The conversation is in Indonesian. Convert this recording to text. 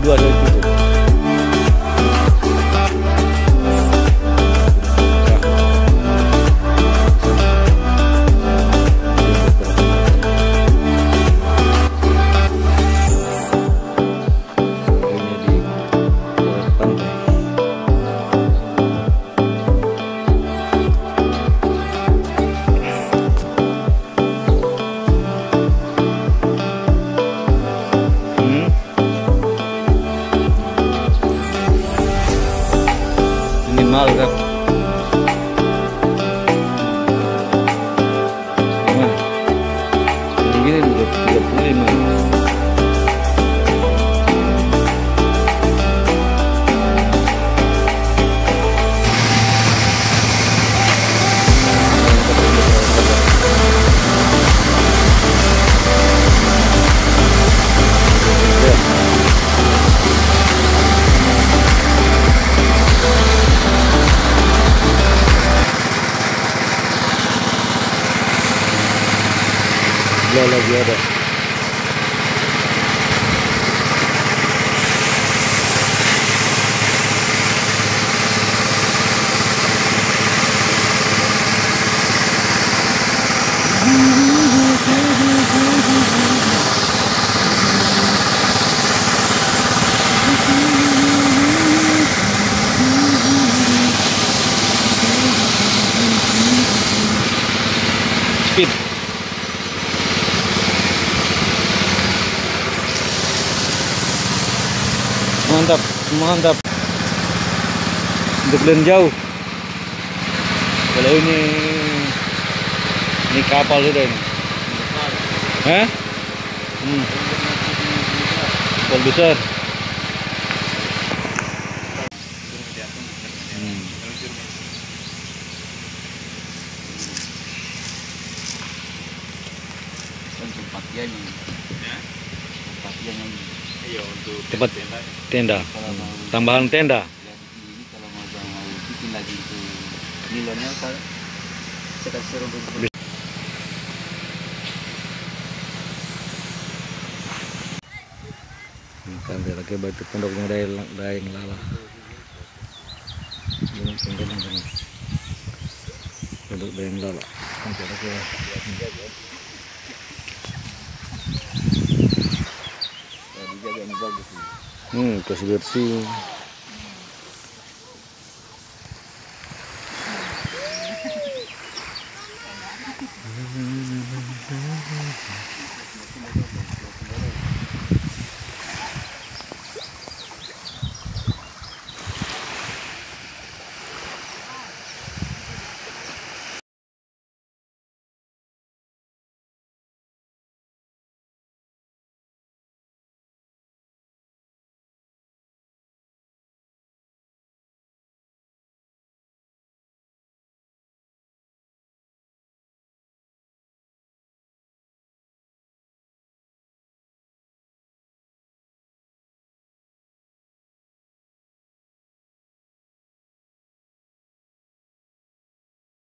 Dua dari itu. Minimal kan. Ini udah 35. Lagi ada. Speed. Mantap, mantap. Untuk dan jauh. Kalau ini kapal sudah ini. Hah? Kapal besar. Tempat tenda, tambahan tenda. Kalau mau bikin lagi itu nilainya saya kasih rumput. Sampai lagi batu pondoknya daeng lala. Ini pondoknya dengan pondok daeng lala. Sampai lagi. Kasih bersih.